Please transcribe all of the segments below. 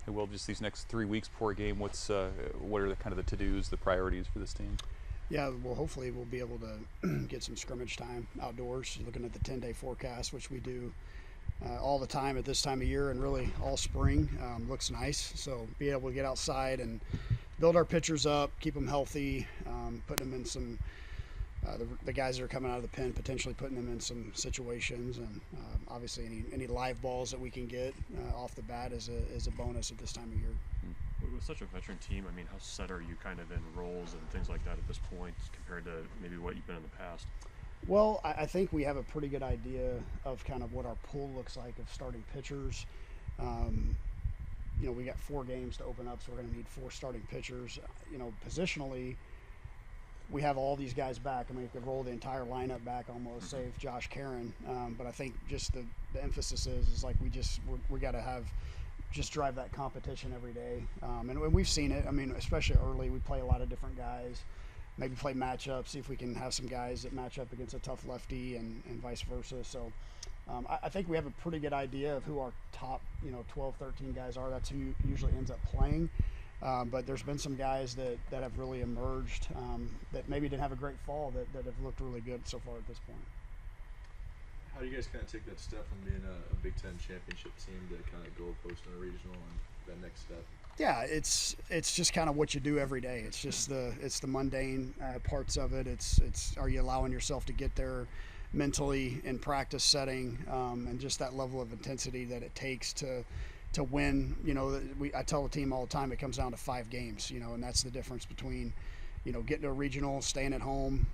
Well, just these next 3 weeks before a game, what are the kind of the to-dos, the priorities for this team? Yeah, well, hopefully we'll be able to get some scrimmage time outdoors, looking at the 10-day forecast, which we do all the time at this time of year and really all spring. Looks nice. So be able to get outside and build our pitchers up, keep them healthy, putting them in some the guys that are coming out of the pen, potentially putting them in some situations, and obviously any live balls that we can get off the bat is a bonus at this time of year. With such a veteran team, I mean, how set are you kind of in roles and things like that at this point compared to maybe what you've been in the past? Well, I think we have a pretty good idea of kind of what our pool looks like of starting pitchers. We got 4 games to open up, so we're going to need 4 starting pitchers. Positionally, we have all these guys back. I mean, we could roll the entire lineup back almost, save Josh Karen. But I think just the emphasis is like we got to have just drive that competition every day. And we've seen it. I mean, especially early, we play a lot of different guys. Maybe play matchups, see if we can have some guys that match up against a tough lefty and vice versa. So I think we have a pretty good idea of who our top 12, 13 guys are. That's who usually ends up playing. But there's been some guys that have really emerged that maybe didn't have a great fall that have looked really good so far at this point. How do you guys kind of take that step from being a Big Ten championship team to kind of go post in a regional and that next step? Yeah, it's just kind of what you do every day. It's just the mundane parts of it. It's are you allowing yourself to get there mentally in practice setting, and just that level of intensity that it takes to win. I tell the team all the time it comes down to 5 games. And that's the difference between getting to a regional, staying at home,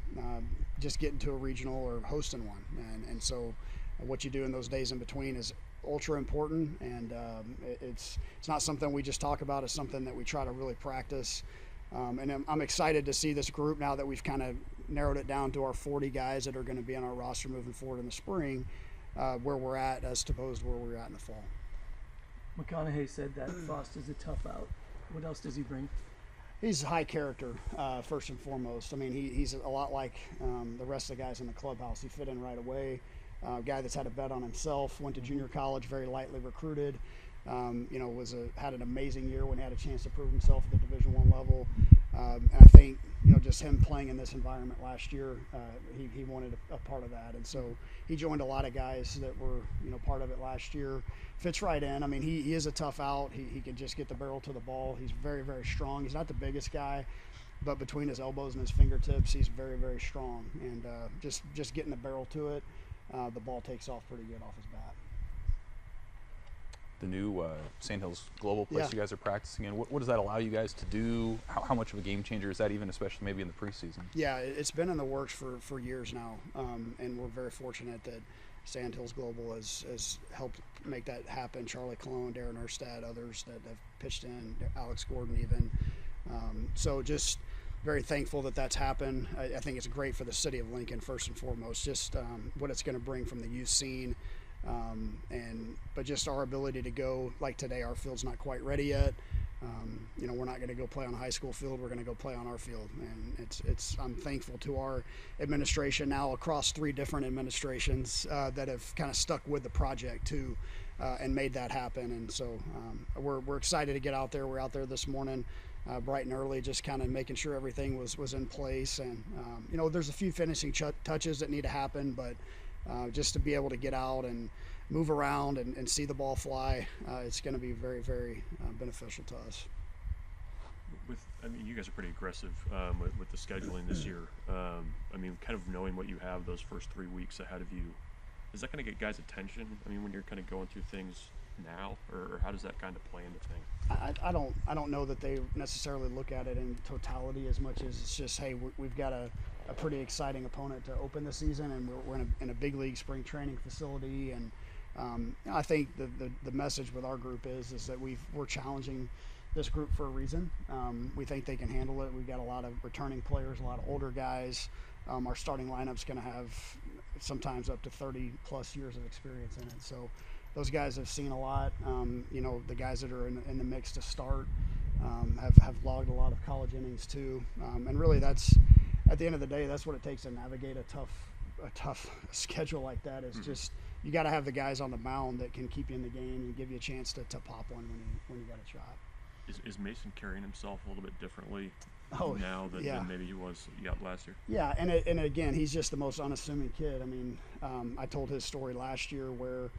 just getting to a regional or hosting one. And so what you do in those days in between is ultra important, and it's not something we just talk about. It's something that we try to really practice. And I'm excited to see this group now that we've kind of narrowed it down to our 40 guys that are going to be on our roster moving forward in the spring, where we're at as opposed to where we're at in the fall. McConaughey said that Frost is a tough out. What else does he bring? He's high character, first and foremost. I mean, he's a lot like the rest of the guys in the clubhouse. He fit in right away. Guy that's had a bet on himself, went to junior college, very lightly recruited. Had an amazing year when he had a chance to prove himself at the Division I level. And I think, just him playing in this environment last year, he wanted a part of that. And so he joined a lot of guys that were, part of it last year. Fits right in. I mean, he is a tough out. He can just get the barrel to the ball. He's very, very strong. He's not the biggest guy, but between his elbows and his fingertips, he's very, very strong. And just getting the barrel to it, the ball takes off pretty good off his bat. The new Sandhills Global place you guys are practicing in, what does that allow you guys to do? How much of a game changer is that, even especially maybe in the preseason? Yeah, it's been in the works for years now, and we're very fortunate that Sandhills Global has helped make that happen. Charlie Cologne, Darren Erstad, others that have pitched in, Alex Gordon even. So just very thankful that that's happened. I think it's great for the city of Lincoln, first and foremost, just what it's going to bring from the youth scene. But just our ability to go, like today, our field's not quite ready yet. We're not going to go play on a high school field. We're going to go play on our field, and I'm thankful to our administration now across 3 different administrations that have kind of stuck with the project too, and made that happen. And so we're excited to get out there. We're out there this morning, bright and early, just kind of making sure everything was in place. And there's a few finishing touches that need to happen, but just to be able to get out and move around and see the ball fly, it's going to be very, very beneficial to us. You guys are pretty aggressive with the scheduling this year. Kind of knowing what you have those first 3 weeks ahead of you, is that going to get guys' attention? When you're kind of going through things now, or how does that kind of play into things? I don't know that they necessarily look at it in totality as much as it's just, hey, we've got a pretty exciting opponent to open the season, and we're in a big league spring training facility. And I think the message with our group is that we're challenging this group for a reason. We think they can handle it. We've got a lot of returning players, a lot of older guys. Our starting lineup's going to have sometimes up to 30 plus years of experience in it. So those guys have seen a lot. The guys that are in the mix to start have logged a lot of college innings too. And really, that's, at the end of the day, that's what it takes to navigate a a tough schedule like that is just you got to have the guys on the mound that can keep you in the game and give you a chance to pop one when you got a shot. Is Mason carrying himself a little bit differently now than maybe he was last year? Yeah, and again, he's just the most unassuming kid. I mean, I told his story last year where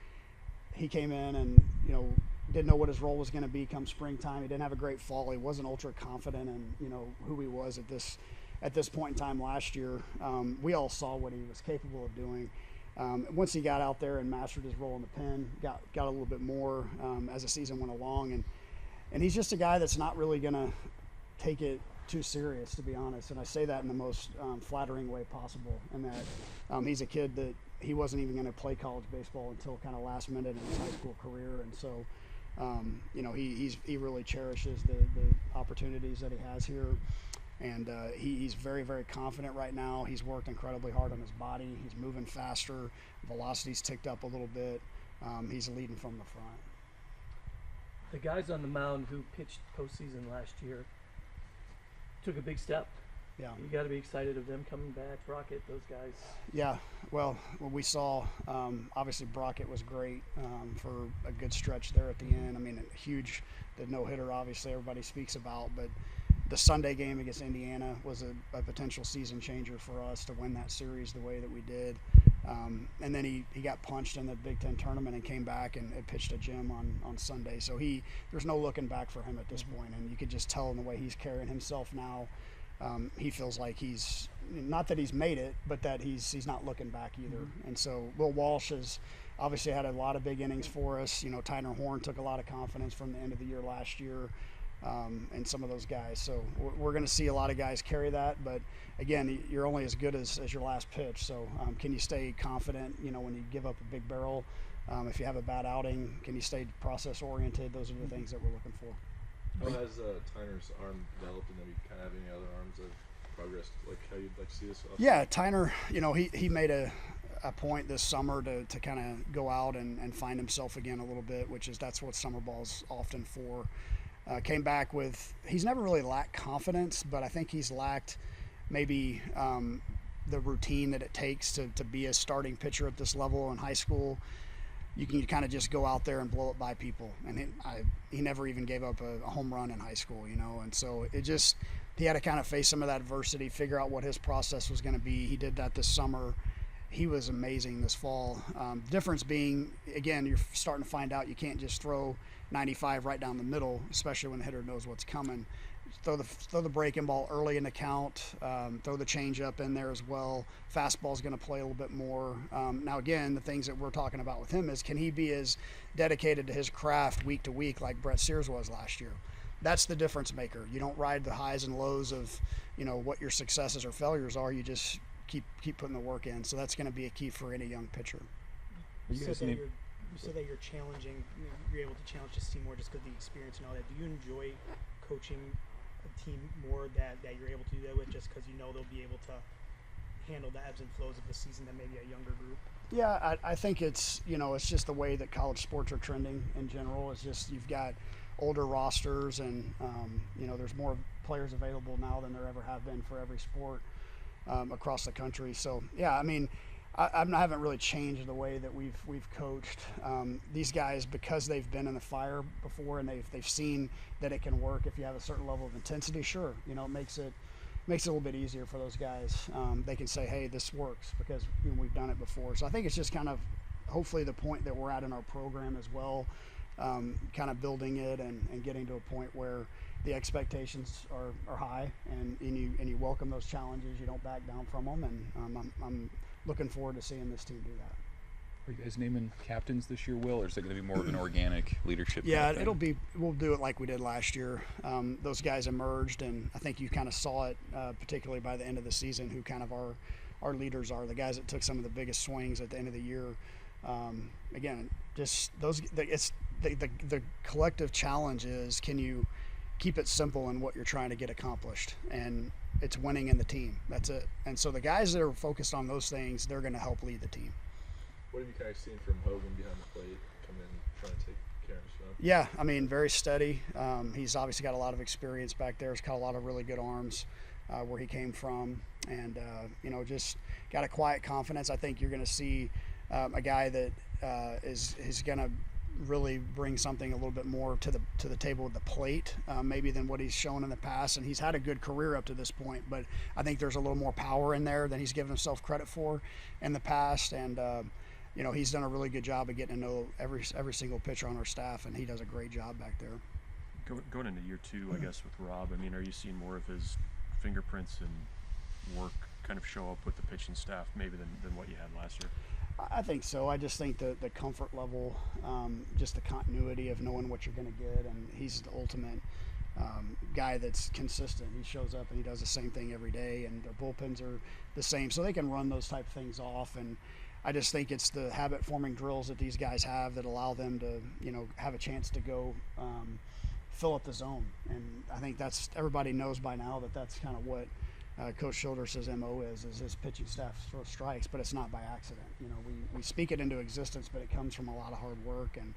he came in and, you know, didn't know what his role was going to be come springtime. He didn't have a great fall. He wasn't ultra confident in, you know, who he was at this point in time last year. We all saw what he was capable of doing. Once he got out there and mastered his role in the pen, got a little bit more as the season went along, and he's just a guy that's not really going to take it too serious, to be honest. And I say that in the most flattering way possible. And that he's a kid that he wasn't even going to play college baseball until kind of last minute in his high school career. And so, you know, he really cherishes the opportunities that he has here. And he's very, very confident right now. He's worked incredibly hard on his body. He's moving faster. Velocity's ticked up a little bit. He's leading from the front. The guys on the mound who pitched postseason last year took a big step. Yeah. You got to be excited of them coming back. Brockett, those guys. Yeah. Well, what we saw, obviously Brockett was great for a good stretch there at the end. I mean, the no-hitter, obviously, everybody speaks about, but the Sunday game against Indiana was a potential season changer for us to win that series the way that we did. And then he got punched in the Big Ten tournament and came back and pitched a gem on Sunday. So there's no looking back for him at this point. And you could just tell in the way he's carrying himself now. He feels like he's not that he's made it, but that he's not looking back either. And so Will Walsh has obviously had a lot of big innings for us. You know, Tyner Horn took a lot of confidence from the end of the year last year. And some of those guys. So we're going to see a lot of guys carry that. But, again, you're only as good as your last pitch. So can you stay confident, you know, when you give up a big barrel? If you have a bad outing, can you stay process-oriented? Those are the things that we're looking for. How has Tyner's arm developed, and have you kind of have any other arms that have progressed, like how you'd like to see this? Yeah, Tyner, you know, he made a point this summer to kind of go out and find himself again a little bit, that's what summer ball's often for. Came back he's never really lacked confidence, but I think he's lacked maybe the routine that it takes to be a starting pitcher at this level in high school. You can kind of just go out there and blow it by people. And he never even gave up a home run in high school, you know. And so he had to kind of face some of that adversity, figure out what his process was going to be. He did that this summer. He was amazing this fall. The difference being, again, you're starting to find out you can't just throw 95 right down the middle, especially when the hitter knows what's coming. Throw the breaking ball early in the count. Throw the changeup in there as well. Fastball's going to play a little bit more. Now, again, the things that we're talking about with him is, can he be as dedicated to his craft week to week like Brett Sears was last year? That's the difference maker. You don't ride the highs and lows of, you know, what your successes or failures are. You just keep putting the work in. So that's going to be a key for any young pitcher. You said that you're challenging. You're able to challenge this team more just because of the experience and all that. Do you enjoy coaching a team more that you're able to do that with, just because you know they'll be able to handle the ebbs and flows of the season than maybe a younger group? Yeah, I think it's just the way that college sports are trending in general. It's just you've got older rosters and there's more players available now than there ever have been for every sport across the country. So yeah, I mean, I haven't really changed the way that we've coached these guys, because they've been in the fire before and they've seen that it can work if you have a certain level of intensity. Sure, you know, it makes it a little bit easier for those guys. They can say, hey, this works because we've done it before. So I think it's just kind of hopefully the point that we're at in our program as well, kind of building it and getting to a point where the expectations are high and you welcome those challenges. You don't back down from them, and I'm looking forward to seeing this team do that. Are you guys naming captains this year, Will, or is it going to be more of an organic leadership? Yeah, we'll do it like we did last year. Those guys emerged, and I think you kind of saw it, particularly by the end of the season, who kind of our leaders are, the guys that took some of the biggest swings at the end of the year. Again, just it's the collective challenge is, can you keep it simple in what you're trying to get accomplished? And it's winning in the team. That's it. And so the guys that are focused on those things, they're going to help lead the team. What have you kind of seen from Hogan behind the plate, come in, trying to take care of himself? Yeah, I mean, very steady. He's obviously got a lot of experience back there. He's got a lot of really good arms where he came from. and just got a quiet confidence. I think you're going to see a guy that is going to really bring something a little bit more to the table with the plate, maybe than what he's shown in the past. And he's had a good career up to this point, but I think there's a little more power in there than he's given himself credit for in the past. And he's done a really good job of getting to know every single pitcher on our staff, and he does a great job back there. Going into year 2, I guess, with Rob, I mean, are you seeing more of his fingerprints and work kind of show up with the pitching staff maybe than what you had last year? I think so. I just think the comfort level, just the continuity of knowing what you're going to get, and he's the ultimate guy that's consistent. He shows up and he does the same thing every day, and their bullpens are the same, so they can run those type of things off. And I just think it's the habit-forming drills that these guys have that allow them to, have a chance to go fill up the zone. And I think everybody knows by now that's kind of what Coach Childress' MO is his pitching staff throw strikes, but it's not by accident. We speak it into existence, but it comes from a lot of hard work. And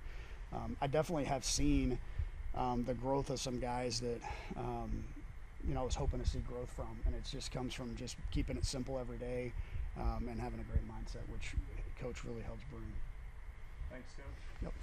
I definitely have seen the growth of some guys that I was hoping to see growth from, and it just comes from just keeping it simple every day and having a great mindset, which Coach really helps bring. Thanks, Coach. Yep. Thanks.